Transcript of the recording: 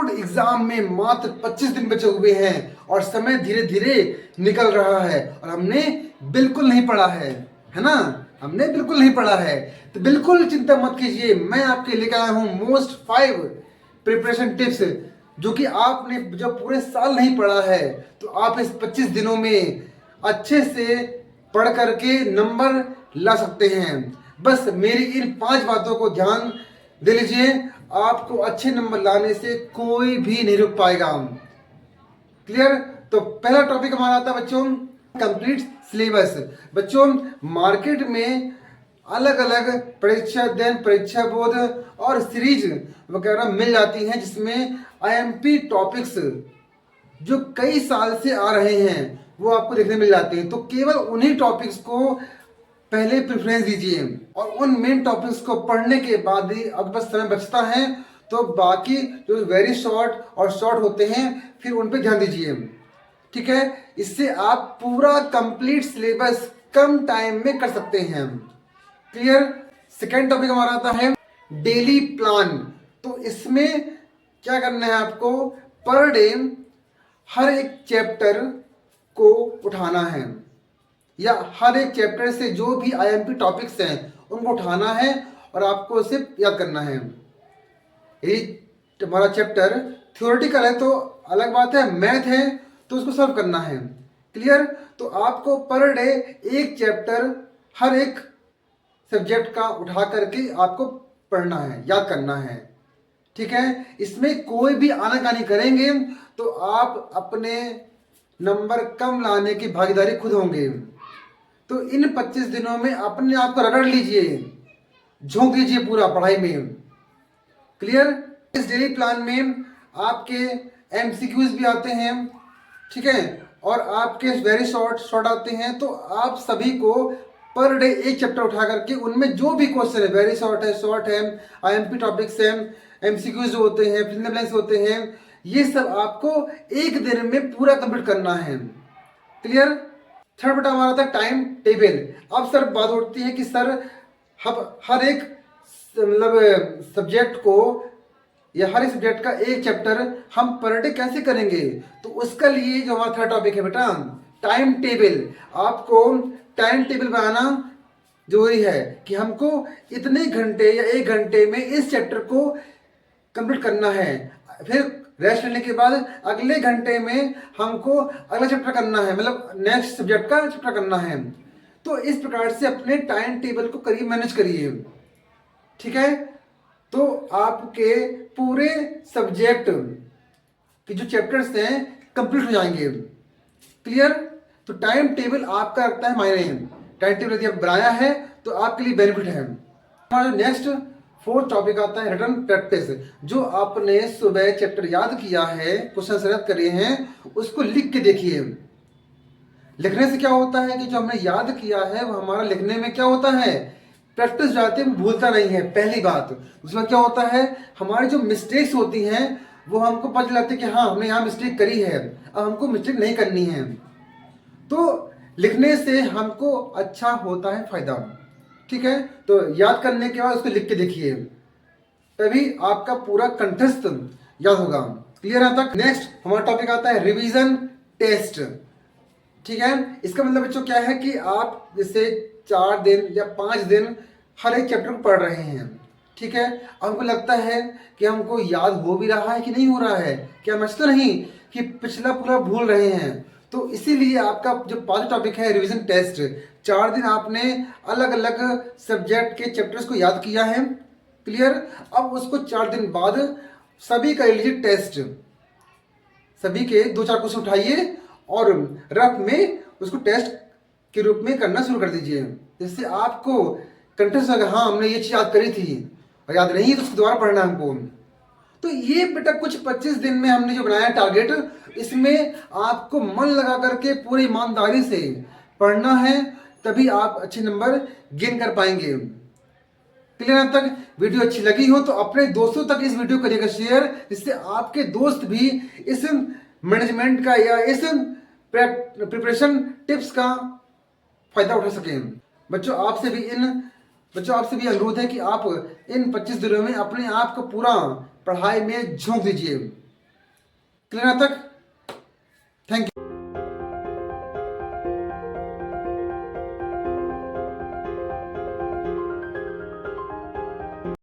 Board exam में मात्र 25 दिन बचे हुए हैं और समय धीरे धीरे निकल रहा है और हमने बिल्कुल नहीं पढ़ा है ना? हमने बिल्कुल नहीं पढ़ा है। तो बिल्कुल चिंता मत कीजिए, मैं आपके लेकर आया हूँ मोस्ट 5 प्रिपरेशन टिप्स, जो कि आपने जब पूरे साल नहीं पढ़ा है तो आप इस 25 दिनों में अच्छे से पढ़ करके नंबर ला सकते हैं। बस मेरी इन 5 बातों को ध्यान दे लीजिए, आपको अच्छे नंबर लाने से कोई भी नहीं रुक पाएगा। क्लियर? तो पहला टॉपिक हमारा आता है बच्चों कंप्लीट सिलेबस। बच्चों मार्केट में अलग अलग परीक्षा अध्ययन, परीक्षा बोध और सीरीज वगैरह मिल जाती हैं जिसमें आईएमपी टॉपिक्स जो कई साल से आ रहे हैं वो आपको देखने मिल जाते हैं। तो केवल उन्हीं टॉपिक्स को पहले प्रेफरेंस दीजिए और उन मेन टॉपिक्स को पढ़ने के बाद ही अगर बस समय बचता है तो बाकी जो वेरी शॉर्ट और शॉर्ट होते हैं फिर उन पे ध्यान दीजिए। ठीक है? इससे आप पूरा कंप्लीट सिलेबस कम टाइम में कर सकते हैं। क्लियर? सेकेंड टॉपिक हमारा आता है डेली प्लान। तो इसमें क्या करना है आपको, पर डे हर एक चैप्टर को उठाना है या हर एक चैप्टर से जो भी आईएमपी टॉपिक्स हैं उनको उठाना है और आपको उसे याद करना है। यदि तुम्हारा चैप्टर थ्योरेटिकल है तो अलग बात है, मैथ है तो उसको सॉल्व करना है। क्लियर? तो आपको पर डे एक चैप्टर हर एक सब्जेक्ट का उठा करके आपको पढ़ना है, याद करना है। ठीक है? इसमें कोई भी आनाकानी करेंगे तो आप अपने नंबर कम लाने की भागीदारी खुद होंगे। तो इन 25 दिनों में अपने आप को रगड़ लीजिए, झोंक दीजिए पूरा पढ़ाई में। क्लियर? इस डेली प्लान में आपके एमसीक्यूज भी आते हैं, ठीक है, और आपके वेरी शॉर्ट आते हैं। तो आप सभी को पर डे एक चैप्टर उठा करके उनमें जो भी क्वेश्चन है, वेरी शॉर्ट है, आईएमपी टॉपिक्स हैं, एमसीक्यूज जो होते हैं, फिल्म ब्लैंक्स होते हैं, ये सब आपको एक दिन में पूरा कंप्लीट करना है। क्लियर? थर्ड बेटा हमारा था टाइम टेबल। अब सर बात उठती है कि सर हर एक मतलब सब्जेक्ट को या हर एक सब्जेक्ट का एक चैप्टर हम पर डे कैसे करेंगे? तो उसका लिए जो हमारा थर्ड टॉपिक है बेटा टाइम टेबल। आपको टाइम टेबल बनाना जरूरी है कि हमको इतने घंटे या 1 घंटे में इस चैप्टर को कंप्लीट करना है, फिर रेस्ट लेने के बाद अगले घंटे में हमको अगला चैप्टर करना है, मतलब नेक्स्ट सब्जेक्ट का चैप्टर करना है। तो इस प्रकार से अपने टाइम टेबल को करिए, मैनेज करिए। ठीक है? तो आपके पूरे सब्जेक्ट के जो चैप्टर्स हैं कंप्लीट हो जाएंगे। क्लियर? तो टाइम टेबल आपका रखता है मायने। टाइम टेबल यदि आप बनाया है तो आपके लिए बेनिफिट है। हमारा नेक्स्ट फोर्थ टॉपिक आता है रिटन प्रैक्टिस। जो आपने सुबह चैप्टर याद किया है, क्वेश्चन याद करे हैं, उसको लिख के देखिए। लिखने से क्या होता है कि जो हमने याद किया है वो हमारा लिखने में क्या होता है, प्रैक्टिस जाते हैं, भूलता नहीं है, पहली बात। उसमें क्या होता है, हमारी जो मिस्टेक्स होती हैं वो हमको पता चलाती है कि हाँ हमने यहाँ मिस्टेक करी है, अब हमको मिस्टेक नहीं करनी है। तो लिखने से हमको अच्छा होता है फायदा। ठीक है? तो याद करने के बाद उसको लिख के देखिए, तभी आपका पूरा कंठस्थ याद होगा। क्लियर? यहाँ तक? नेक्स्ट हमारा टॉपिक आता है रिवीजन टेस्ट। ठीक है? इसका मतलब बच्चों क्या है कि आप जैसे 4 दिन या 5 दिन हर एक चैप्टर को पढ़ रहे हैं। ठीक है? हमको लगता है कि हमको याद हो भी रहा है कि नहीं हो रहा है, क्या मच तो नहीं कि पिछला पूरा भूल रहे हैं। तो इसीलिए आपका जो 5 टॉपिक है रिवीजन टेस्ट, 4 दिन आपने अलग अलग सब्जेक्ट के चैप्टर्स को याद किया है। क्लियर? अब उसको 4 दिन बाद सभी का लीजिए टेस्ट, सभी के 2-4 क्वेश्चन उठाइए और रफ में उसको टेस्ट के रूप में करना शुरू कर दीजिए, जिससे आपको कंठस्थ होगा हाँ हमने ये चीज याद करी थी, और याद नहीं है तो उसको दोबारा पढ़ना हमको। तो ये बेटा कुछ 25 दिन में हमने जो बनाया टारगेट, इसमें आपको मन लगा करके पूरी ईमानदारी से पढ़ना है, तभी आप अच्छे नंबर गेन कर पाएंगे। क्लियर? यहाँ तक? वीडियो अच्छी लगी हो तो अपने दोस्तों तक इस वीडियो करिएगा शेयर, जिससे आपके दोस्त भी इस मैनेजमेंट का या इस प्रिपरेशन टिप्स का फायदा उठा सकें। बच्चों आपसे भी अनुरोध है कि आप इन 25 दिनों में अपने आप को पूरा पढ़ाई में झोंक दीजिए। क्लियर यहाँ तक? Thank you.